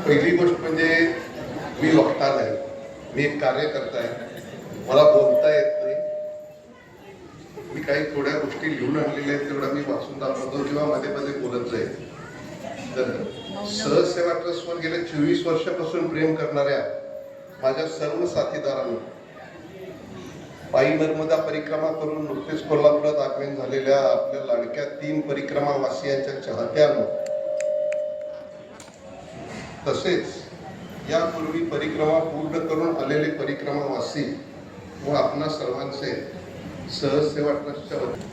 पहिली गोष्ट म्हणजे मी वक्ता नाही, मी एक कार्यकर्ता आहे. मला बोलता येत नाही. मी काही थोड्या गोष्टी लिहून आणलेल्या आहेत, तेवढा मी वाचून दाखवतो किंवा मध्ये मध्ये बोलत जाईल. तर सहसेवा ट्रस्टवर गेल्या 24 वर्षापासून प्रेम करणाऱ्या माझ्या सर्व साथीदारांना, पायी नर्मदा परिक्रमा करून नुकतेच कोल्हापुरात आगमन झालेल्या आपल्या लाडक्या 3 परिक्रमा वासियांच्या चाहत्यांना, तसेच यापूर्वी परिक्रमा पूर्ण करून आलेले परिक्रमावासी व आपणा सर्वांचे सहसेवा ट्रस्टच्या वतीने,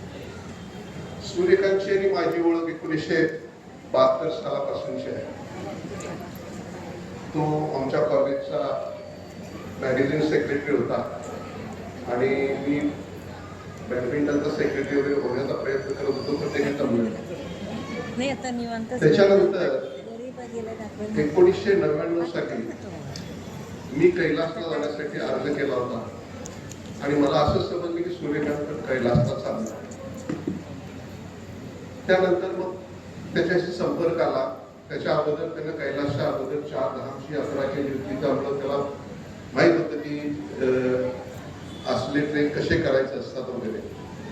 सूर्यकांतची आणि माझी ओळख 1972 सालापासूनची आहे. तो आमच्या कॉलेजचा मॅगझिन सेक्रेटरी होता आणि मी बॅडमिंटनचा सेक्रेटरी वगैरे होण्याचा प्रयत्न करत होतो, पण ते जमलं. त्याच्यानंतर 1999 साली मी कैलासला जाण्यासाठी अर्ज केला होता आणि मला असं समजलं की सूर्यकांत कैलासला चालला. त्यानंतर मग त्याच्याशी संपर्क आला. त्याच्या अगोदर त्यानं कैलासच्या अगोदर 4 धामची यात्रा केली होती. त्यामुळे त्याला माहित होतं की असले ट्रेन कसे करायचे असतात वगैरे.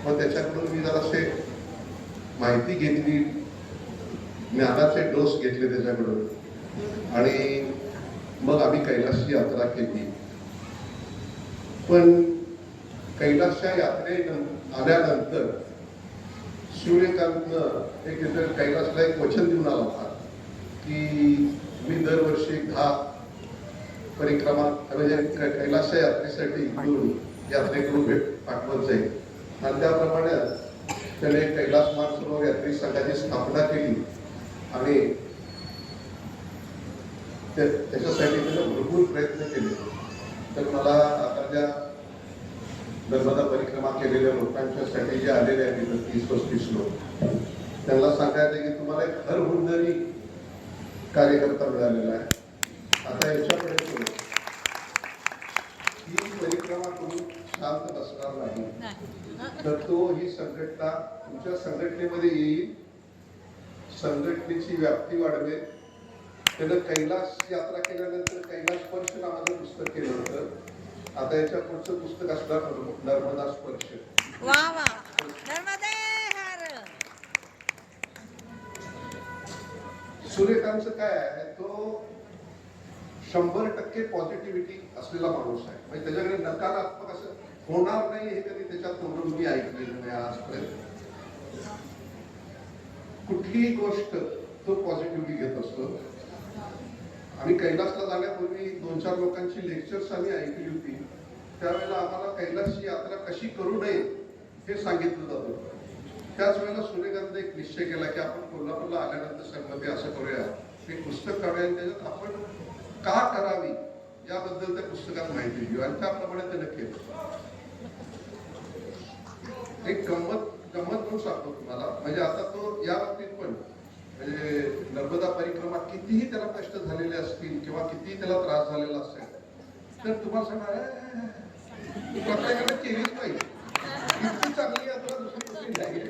मग त्याच्याकडून मी जरासे माहिती घेतली, ज्ञानाचे डोस घेतले त्याच्याकडून आणि मग आम्ही कैलासची यात्रा केली. पण कैलासच्या यात्रेत आल्यानंतर सूर्यकांतनं एक कैलासला एक वचन देऊन आला होता की मी दरवर्षी 10 परिक्रमा म्हणजे कैलासच्या यात्रेसाठी इकडून यात्रेकडून भेट पाठवत जाईल. आणि त्याप्रमाणे त्याने कैलास मानसरोवर यात्री संघाची स्थापना केली आणि त्याच्यासाठी त्याने भरपूर प्रयत्न केले. तर मला आता ज्या नर्मदा परिक्रमा केलेल्या लोकांच्यासाठी जे आलेले आहेत 30-35 लोक, त्यांना सांगायचं की तुम्हाला एक हरहुन्नरी कार्यकर्ता मिळालेला आहे. आता याच्याकडे ही परिक्रमा करून शांत बसणार नाही, तर तो ही संघटना तुमच्या संघटनेमध्ये येईल, संघटनेची व्याप्ती वाढवेल. त्यानं कैलास यात्रा केल्यानंतर कैलास स्पर्श नावाचं पुस्तक केलं होतं. आता याच्या पुढचं पुस्तक असणार नर्मदा स्पर्श. सूर्यकांतचं काय आहे, तो 100% पॉझिटिव्हिटी असलेला माणूस आहे. म्हणजे त्याच्याकडे नकारात्मक असं होणार नाही हे कधी त्याच्या तोंडून मी ऐकलेलं नाही आजपर्यंत. कुठलीही गोष्ट तो पॉझिटिव्हली घेत असतो. आम्ही कैलासला जाण्यापूर्वी 2-4 लोकांची लेक्चर्स आम्ही ऐकली होती. त्यावेळेला आम्हाला कैलासची यात्रा कशी करू नये हे सांगितलं जात होतं. त्याच वेळेला सूर्यकांत एक निश्चय केला की आपण कोल्हापूरला आल्यानंतर संगती असं करूया, एक पुस्तक काढूया आणि त्याच्यात आपण का करावी याबद्दल त्या पुस्तकात माहिती घेऊ. आणि त्याप्रमाणे त्यानं केलं. एक गंमत पण सांगतो तुम्हाला. म्हणजे आता तो या बाबतीत पण म्हणजे नर्मदा परिक्रमा कितीही त्याला कष्ट झालेले असतील किंवा कितीही त्याला त्रास झालेला असेल, तर तुम्हाला सांगणार प्रत्येकाने केलीच पाहिजे. इतकी चांगली यात्रा दुसरी कुठली नाही.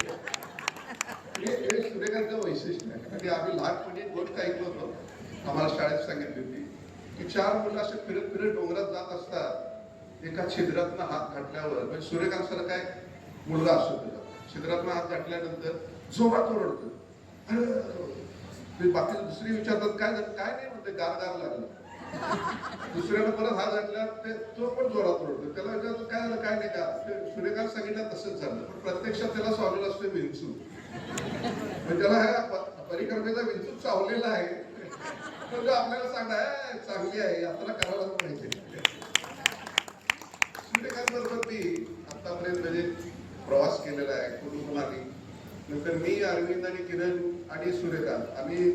हे सूर्यकांतचं वैशिष्ट्य आहे. आणि आम्ही लहानपणी एक गोष्ट ऐकलो होतो, आम्हाला शाळेत सांगितली होती की 4 मुलं असे फिरत फिरत डोंगरात जात असतात. एका छिद्रातनं हात घातल्यावर म्हणजे सूर्यकांत सारखा एक मुलगा असतो, त्याचा छिद्रातनं हात घातल्यानंतर जोरात ओरडतो. बाकी दुसरी विचारतात काय झालं, काय नाही म्हणते, गार लागलं. दुसऱ्याला परत हात घातल्यावर तो पण जोरात ओरडतो. त्याला विचारतो काय झालं, काय नाही का. सूर्यकांत सांगितलं तसंच झालं, पण प्रत्यक्षात त्याला चावलेला असतो विंचू. म्हणजे त्याला ह्या परिक्रमेचा विंचू चावलेला आहे. म्हणजे आपल्याला सांगणार चांगली आहे यात्रा करायला पाहिजे. सूर्यकांत बरोबर मी आतापर्यंत म्हणजे प्रवास केलेला आहे. कुटुंब आली नंतर मी, अरविंद आणि किरण आणि सूर्यकांत आम्ही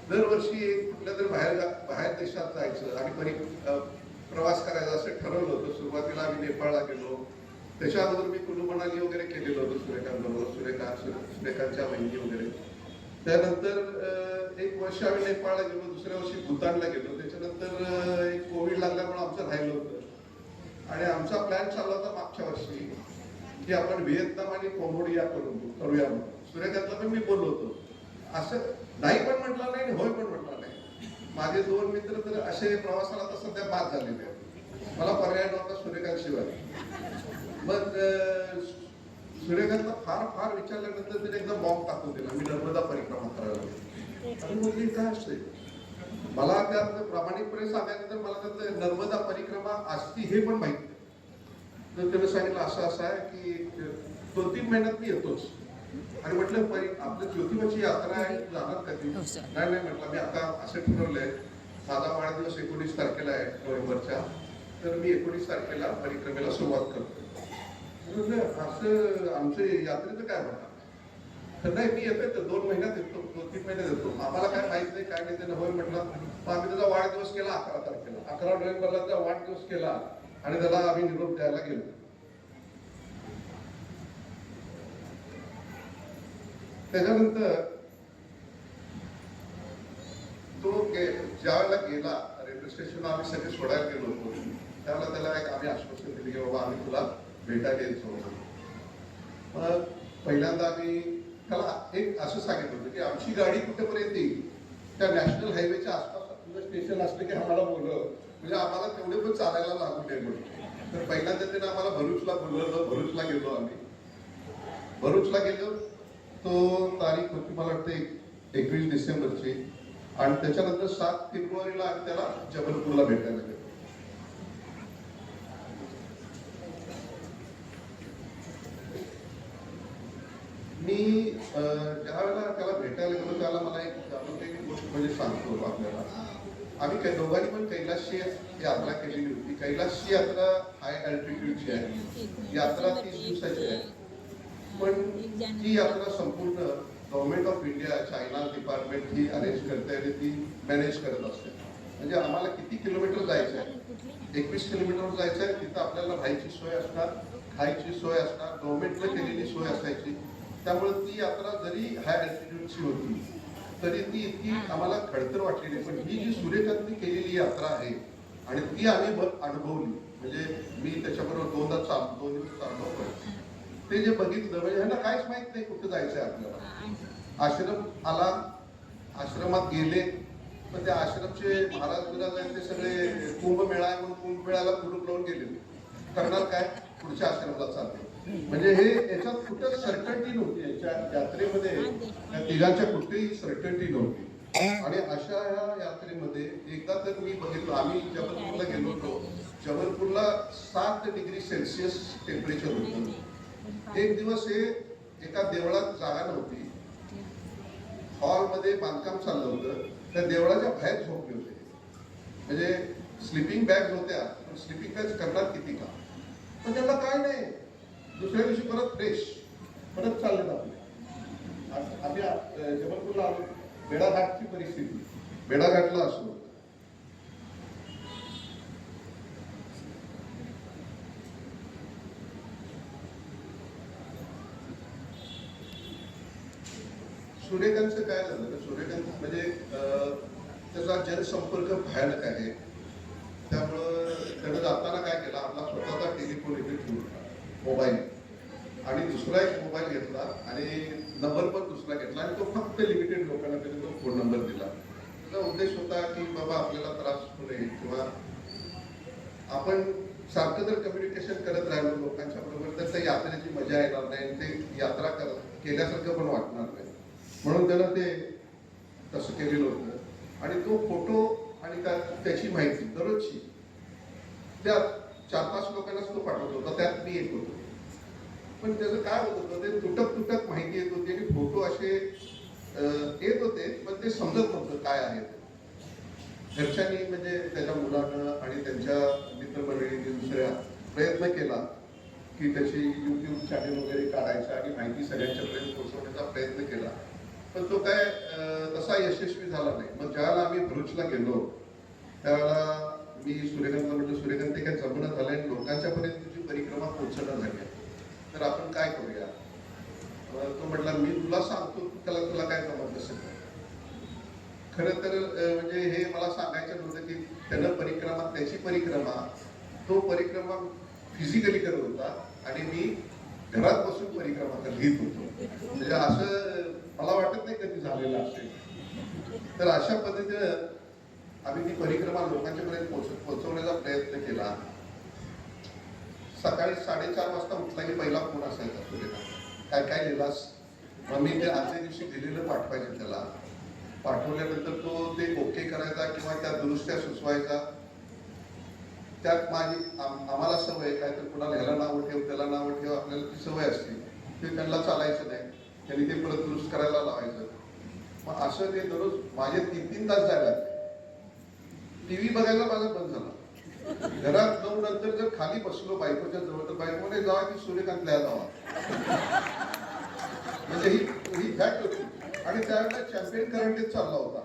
दरवर्षी एक कुठल्या तरी बाहेर देशात जायचं आणि प्रवास करायचा असं ठरवलं होतं. सुरुवातीला आम्ही नेपाळला गेलो. त्याच्या अगोदर मी कुल्लू मनाली वगैरे केलेलं होतं सूर्यकांत बरोबर, सूर्यकांतच्या वहिनी वगैरे. त्यानंतर 1 वर्ष आम्ही नेपाळला गेलो, दुसऱ्या वर्षी भूतानला गेलो. त्याच्यानंतर एक कोविड लागल्यामुळे आमचं राहिलं होतं आणि आमचा प्लॅन चालला होता मागच्या वर्षी की आपण व्हिएतनाम आणि कंबोडिया करूया म्हणून. सूर्यकांतला पण मी बोललो होतो. असं नाही पण म्हटलं नाही, होय पण म्हटलं नाही. माझे 2 मित्र तर असे प्रवासाला तर सध्या बाद झालेले आहेत. मला पर्याय नव्हता सूर्यकांत शिवाय. मग सूर्यकांतला फार फार विचारल्यानंतर त्याने एकदा बॉम्ब टाकून दिला, मी नर्मदा परिक्रमा करायला लागलो. आणि मग काय असते मला त्यात प्रामाणिकपणे सांगायचं, मला त्यातलं नर्मदा परिक्रमा असती हे पण माहिती. तर त्याने सांगितलं असं असं आहे की 2-3 महिन्यात मी येतोच. आणि म्हटलं आपल्या ज्योतिबाची यात्रा आहे, जाणार कधी? नाही नाही म्हटलं, मी आता असं ठरवलंय, माझा वाढदिवस 19 तारखेला आहे नोव्हेंबरच्या, तर मी 19 तारखेला परिक्रमेला सुरुवात करतो. असं आमच्या यात्रेचं काय म्हणतात? तर नाही, मी येतोय तर 2 महिन्यात येतो, 2-3 महिन्यात येतो. आम्हाला काय माहित नाही काय नाही, ते होय म्हटलं. मग आम्ही त्याचा वाढदिवस केला 11 तारखेला, 11 नोव्हेंबरला त्याचा वाढदिवस केला आणि त्याला आम्ही निरोप द्यायला गेलो. त्याच्यानंतर तो ज्यावेळेला गेला रेल्वे स्टेशनला, आम्ही सगळे सोडायला गेलो होतो, त्यावेळेला त्याला एक आम्ही आश्वासन दिले की बाबा आम्ही तुला भेटायला यायचो. मग पहिल्यांदा आम्ही त्याला एक असं सांगितलं होतं की आमची गाडी कुठेपर्यंत येईल, त्या नॅशनल हायवेच्या आसपास स्टेशन असलं की आम्हाला बोलव, म्हणजे आम्हाला तेवढे पण चालायला लागू नये म्हणून. तर पहिल्यांदा त्याने आम्हाला भरूचला बोलवलं. भरूचला गेलो आम्ही. भरूचला गेलो, तो तारीख होती मला वाटते 21 डिसेंबरची. आणि त्याच्यानंतर 7 फेब्रुवारीला आम्ही त्याला जबलपूरला भेटायला गेलो. मी ज्या वेळेला त्याला भेटायला गेलो त्याला मला एक गोष्ट म्हणजे सांगतो आपल्याला, आम्ही काही दोघांनी पण कैलासची यात्रा केलेली होती. कैलासची यात्रा हाय अल्टिट्यूडची आहे, यात्रा 30 दिवसाची आहे. पण ती यात्रा संपूर्ण government of India, China department he arrange करते आणि ती मॅनेज करत असते. म्हणजे आम्हाला किती किलोमीटर जायचं आहे, 21 किलोमीटर जायचं आहे. तिथं आपल्याला राहायची सोय असणार, खायची सोय असणार, गव्हर्नमेंटला केलेली सोय असायची. त्यामुळे ती यात्रा जरी हाय अल्टिट्यूडची होती तरी ती इतकी आम्हाला खडतर वाटली नाही. पण ही जी सूर्यकांतनी केलेली यात्रा आहे आणि ती आम्ही अनुभवली, म्हणजे मी त्याच्याबरोबर 2 दिवस चाललो. ते जे बघितलं म्हणजे ह्यांना काहीच माहित नाही कुठं जायचंय आपल्याला. आश्रम आला, आश्रमात गेले, पण त्या आश्रमचे महाराज ते सगळे कुंभमेळा आहे म्हणून कुंभमेळ्याला कुलूप लावून गेले. करणार काय, पुढच्या आश्रमाला चालले. म्हणजे हे याच्यात कुठं सर्टन्टी नव्हती, याच्या यात्रेमध्ये या तिघांच्या कुठेही सर्टन्टी नव्हती. आणि अशा या यात्रेमध्ये एकदा तर मी बघितलं, आम्ही जबलपूरला गेलो होतो. जबलपूरला 7 डिग्री सेल्सिअस टेम्परेचर होतं. एक दिवस हे एका देवळात जागा नव्हती, हॉलमध्ये बांधकाम चाललं होतं, त्या देवळाच्या बाहेर झोपले होते. म्हणजे स्लिपिंग बॅग्स होत्या, पण स्लिपिंग बॅग्स करणार किती का? पण त्याला काय नाही, दुसऱ्या दिवशी परत फ्रेश, परत चालले आपले. आम्ही जबलपूरला आलो. बेडाघाटची परिस्थिती, बेडाघाटला असो, सूर्यकांतचं काय झालं, सूर्यकांत म्हणजे त्याचा जनसंपर्क भयानक आहे. त्यामुळं त्यानं जाताना काय केलं, आपला स्वतःचा टेलिफोन इथे ठेवला, मोबाईल, आणि दुसरा एक मोबाईल घेतला आणि नंबर पण दुसरा घेतला आणि तो फक्त लिमिटेड लोकांना त्याने तो फोन नंबर दिला. त्याचा उद्देश होता की बाबा आपल्याला त्रास होऊ नये, किंवा आपण सारखं जर कम्युनिकेशन करत राहिलो लोकांच्या बरोबर तर त्या यात्रेची मजा येणार नाही, ते यात्रा केल्यासारखं पण वाटणार नाही. म्हणून त्यानं ते तसं केलेलं होतं. आणि तो फोटो आणि त्याची माहिती दररोजची त्या 4-5 लोकांनाच तो पाठवत होता, त्यात मी एक होतो. पण त्याचं काय होत होतं, ते तुटक माहिती येत होती आणि फोटो असे येत होते, पण ते समजत नव्हतं काय आहे. घरच्यांनी म्हणजे त्याच्या मुलानं आणि त्यांच्या मित्रमंडळींनी दुसऱ्या प्रयत्न केला की त्याची YouTube चॅनल वगैरे काढायचा आणि माहिती सगळ्यांच्यापर्यंत पोहोचवण्याचा प्रयत्न केला, पण तो काय तसा यशस्वी झाला नाही. मग ज्यावेळेला आम्ही भरूचला गेलो त्यावेळेला मी सूर्यकांतला म्हटलं, सूर्यकांत ते काय जमणं झालंय, लोकांच्या पर्यंत तुझी परिक्रमा पोहोचणं झाली, तर आपण काय करूया. तो म्हटला, मी तुला सांगतो तुला काय जमत असेल. खरं तर म्हणजे हे मला सांगायचं नव्हतं की त्यानं परिक्रमा, त्याची परिक्रमा, तो परिक्रमा फिजिकली करत होता आणि मी घरात बसून परिक्रमा करत होतो. म्हणजे असं मला वाटत नाही कधी झालेलं असेल. तर अशा पद्धतीनं आम्ही ती परिक्रमा लोकांच्यापर्यंत पोहोचवण्याचा प्रयत्न केला. सकाळी 4:30 वाजता उठला की पहिला फोन असायचा, सूर्यकांत काय काय लिहिलास? मग मी ते आजच्या दिवशी दिलेलं पाठवायचं त्याला. पाठवल्यानंतर तो ते ओके करायचा किंवा त्या दुरुस्त्या सुचवायचा. त्यात माझी आम्हाला सवय काय तर कुणाला ह्याला नाव ठेव त्याला नाव ठेव, आपल्याला ती सवय असते, ते त्यांना चालायचं नाही, त्यांनी ते परत दुरुस्त करायला लावायचं. मग असं ते दररोज माझे 3-3 तास जायला. टीव्ही बघायला माझा बंद झाला. घरात जाऊन नंतर जर खाली बसलो बायकोच्या जवळ तर बायकोने जावा की सूर्यकांत लिहायला जावा, म्हणजे ही फॅक्ट होती. आणि त्यावेळेला चॅम्पियन करंटेच चालला होता.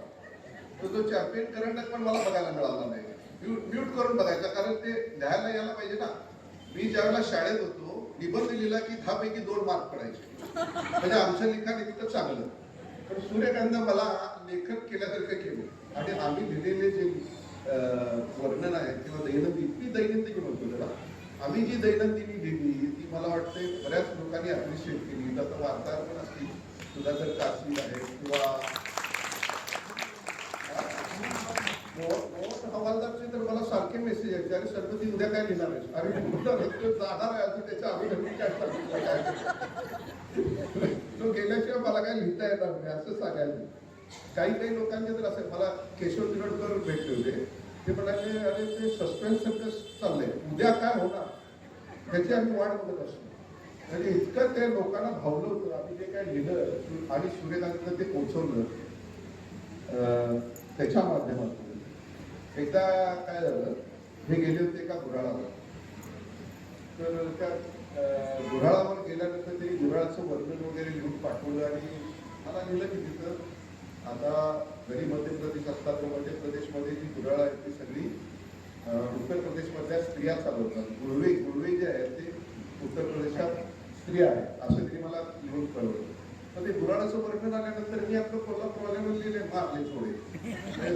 तर तो चॅम्पियन करंट पण मला बघायला मिळाला नाही. म्यूट करून बघायचा, कारण ते लिहायला यायला पाहिजे ना. मी ज्यावेळेला शाळेत होतो निबंध लिहिला की 10 पैकी 2 मार्क पडायचे, म्हणजे आमचं लिखाण इतकं चांगलं. पण सूर्यकांत मला लेखन केल्यासारखं केलं. आणि आम्ही लिहिलेले जे वर्णन आहे किंवा दैनंदिनी म्हणतो त्याला, आम्ही जी दैनंदिनी लिहिली ती मला वाटते बऱ्याच लोकांनी अप्रिशिएट केली. आता वार्ताहर पण असतील, सुधाकर काशी आहे किंवा हवालदारचे तर मला सारखे मेसेज यायचे, अरे सरपती उद्या काय लिहिणार आहे? अरे कुठं जाणार आहे असं त्याच्या आम्ही काय सांगितलं काय तो गेल्याशिवाय मला काय लिहिता येणार नाही असं सांगायचं. काही लोकांचे तर असेल. मला केशव तिरडकर भेटले होते, ते म्हणाले अरे ते सस्पेन्स चाललंय, उद्या काय होणार त्याची आम्ही वाट बघत असतो. म्हणजे इतकं ते लोकांना भावलं होतं. आम्ही जे काय लिहिलं आणि सूर्यकांतला ते पोहोचवलं त्याच्या माध्यमातून. एकदा काय झालं, हे गेले होते एका गुऱ्हाळावर. तर त्या गुऱ्हाळावर गेल्यानंतर ते गुऱ्हाळाचं वर्णन वगैरे लिहून पाठवलं आणि मला लिहिलं की तिथं आता घरी मध्य प्रदेश असतात, तर मध्य प्रदेशमध्ये जी गुऱ्हाळं आहेत ती सगळी उत्तर प्रदेशमधल्या स्त्रिया चालवतात. गुळवे जे आहेत ते उत्तर प्रदेशात स्त्रिया आहेत असं तिने मला लिहून कळवलं. तर ते गुऱ्हाळाचं वर्णन आल्यानंतर मी आपलं कोल्हापूरवाल्यावर लिहिले मारले थोडे.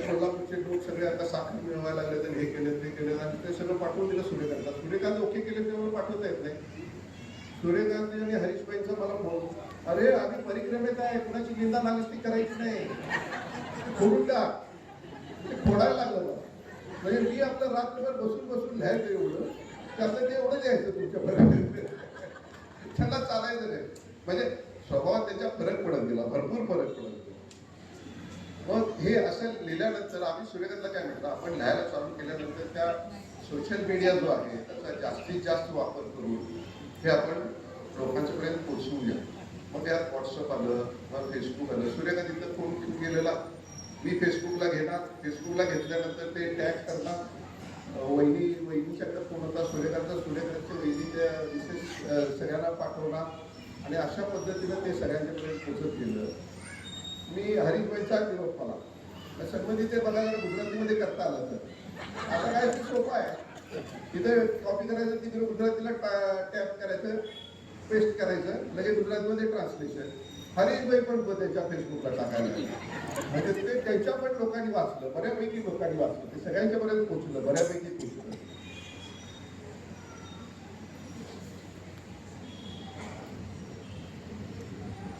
कोल्हापूरचे लोक सगळे आता साखर मिळवायला लागले, तर हे केलं ते केलं आणि ते सगळं पाठवून दिलं सूर्यकांतला. सूर्यकांत ओके केले तेव्हा पाठवता येत नाही. सूर्यकांत आणि हरीशबाईंचा मला फोन, अरे आम्ही परिक्रमेत आहे, कुणाची निंदा नागस्ती करायची नाही, फोडून द्या. ते फोडायला लागलं मला. म्हणजे मी आपलं रात्रभर बसून लिहायचं एवढं, त्यातलं ते एवढं लिहायचं तुमच्यापर्यंत. त्यांना चालायचं नाही. म्हणजे स्वभावात त्याच्या फरक पडत गेला, भरपूर फरक पडत गेला. मग हे असं लिहिल्यानंतर आम्ही सूर्यकांतला काय म्हटलं, आपण लिहायला चालू केल्यानंतर त्या सोशल मीडिया जो आहे त्याचा जास्तीत जास्त वापर करून हे आपण लोकांच्यापर्यंत पोहोचवूया. मग त्यात व्हॉट्सअप आलं, मग फेसबुक आलं. सूर्यकांत इथं फोन गेलेला, मी फेसबुकला घेणार, फेसबुकला घेतल्यानंतर ते टॅग करणार, वहिनीच्याकडे फोन होता सूर्यकांतच्या वहिनीच्या विशेष सगळ्यांना पाठवणार आणि अशा पद्धतीनं ते सगळ्यांच्यापर्यंत पोहोचत गेलं. मी हरीशबाईचा निरोप मला सगळं ते बघायला गुजरातीमध्ये करता आलं तर आता काय सोपं आहे. तिथे कॉपी करायचं, तिथे गुजरातीला टॅप करायचं, पेस्ट करायचं, लगेच गुजरातीमध्ये ट्रान्सलेशन. हरीशबाई पण त्याच्या फेसबुकला टाकायला, म्हणजे ते त्यांच्या पण लोकांनी वाचलं, बऱ्यापैकी लोकांनी वाचलं, ते सगळ्यांच्या पर्यंत पोहोचलं, बऱ्यापैकी पोहोचलं.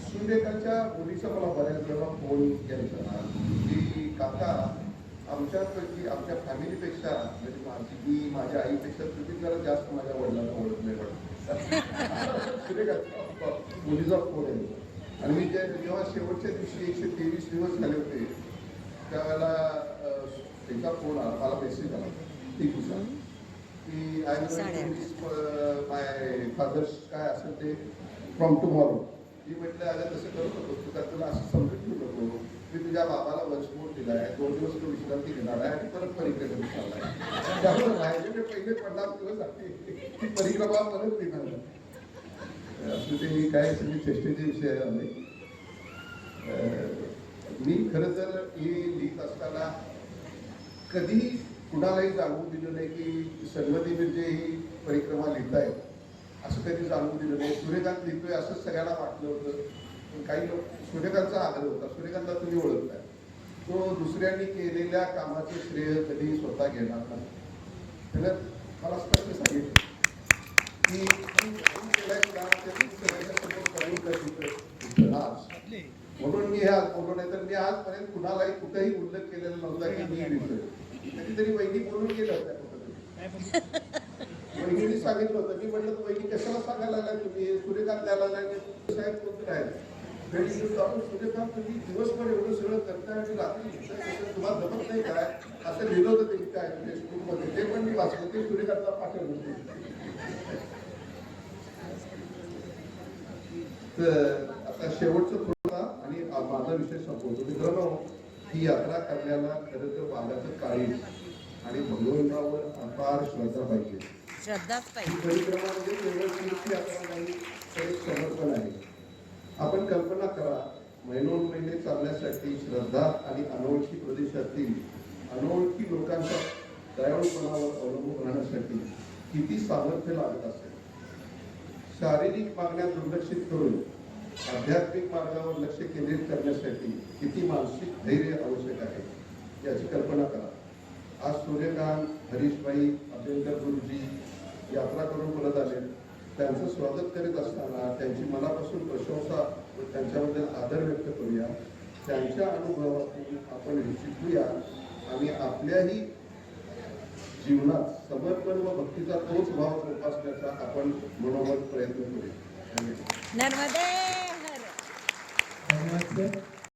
सूर्यकांतच्या मुलीचा मला बऱ्याच वेळा फोन यायचा की काका आमच्यापैकी आमच्या फॅमिलीपेक्षा म्हणजे माझ्या आईपेक्षा तुम्ही जरा जास्त माझ्या वडिलांना ओळख नाही वाटत. सूर्यकांत मुलीचा फोन आहे. आणि मी जेव्हा शेवटच्या दिवशी 123 दिवस झाले होते त्यावेळेला त्याचा फोन आला, मला मेसेज आला 1 दिवसात की माय फादर्स काय असेल ते फ्रॉम टुमॉरो. मी म्हटलं अगं तसं करू नको, तू तुला असं समजून घेऊ नको, मी तुझ्या बाबाला वंशमोड दिला आहे, 2 दिवस तो विश्रांती घेणार आहे आणि परत परिक्रमा चालला आहे. त्यामुळे राहिलेले पहिले 50 दिवस ती परिक्रमा परत देणार असं ते मी काय सगळी चेष्टेचे विषय आले. मी खरं तर हे लिहित असताना कधी कुणालाही जाणवू दिलं नाही की सन्मती मिर्जे ही परिक्रमा लिहित आहे, असं कधी जाणवू दिलं नाही. सूर्यकांत लिहितोय असं सगळ्यांना वाटलं होतं. पण काही लोक सूर्यकांतचा आग्रह होता, सूर्यकांतला तुम्ही ओळखताय, तो दुसऱ्यांनी केलेल्या कामाचे श्रेय कधी स्वतः घेणार नाही. त्यानं मला स्पष्ट सांगितलं की म्हणून मी हे आज बोललो, नाही तर मी आजपर्यंत कुणालाही कुठेही उल्लेख केलेला नव्हता की मी लिहितोय. कधीतरी वहिनी बोलून गेलं होत्या कुठं. वहिनीने सांगितलं होतं, मी म्हटलं वहिनी कशाला सांगायला लागलाय तुम्ही, सूर्यकांत द्यायला लागले साहेब कोणतं आहे आपण सूर्यकांत तुम्ही दिवसभर एवढं सगळं करताय आणि रात्री तुम्हाला जमत नाही काय असं लिहिलं होतं त्यांनी काय फेसबुकमध्ये, ते पण मी वाचलं, ते सूर्यकांतला पाठवलं. तर आता शेवटचं थोडा आणि माझा विषय संपवतो. मित्रांनो, ही यात्रा करण्याला खरं तर बाळाचं काळीज आणि भगवंतावर अपार श्रद्धा पाहिजे. श्रद्धाच पाहिजे. परिक्रमा म्हणजे केवळ तीर्थ यात्रा नाही, तर एक समर्पण आहे. आपण कल्पना करा, महिनोन्महिने चालण्यासाठी श्रद्धा आणि अनोळखी प्रदेशातील अनोळखी लोकांच्या दयाळूपणावर अवलंबून राहण्यासाठी किती सामर्थ्य लागत असेल. शारीरिक मागण्या दुर्लक्षित करून आध्यात्मिक मार्गावर लक्ष केंद्रित करण्यासाठी किती मानसिक धैर्य आवश्यक आहे याची कल्पना करा. आज सूर्यकांत, हरीशभाई, अभ्यंकर गुरुजी यात्रा करून परत आले. त्यांचं स्वागत करीत असताना त्यांची मनापासून प्रशंसा व त्यांच्याबद्दल आदर व्यक्त करूया. त्यांच्या अनुभवातून आपण शिकूया आणि आपल्याही जीवनात समर्पण व भक्तीचा तोच भाव जोपासण्याचा आपण मनोमत प्रयत्न करूया. नर्मदे हर. धन्यवाद सर.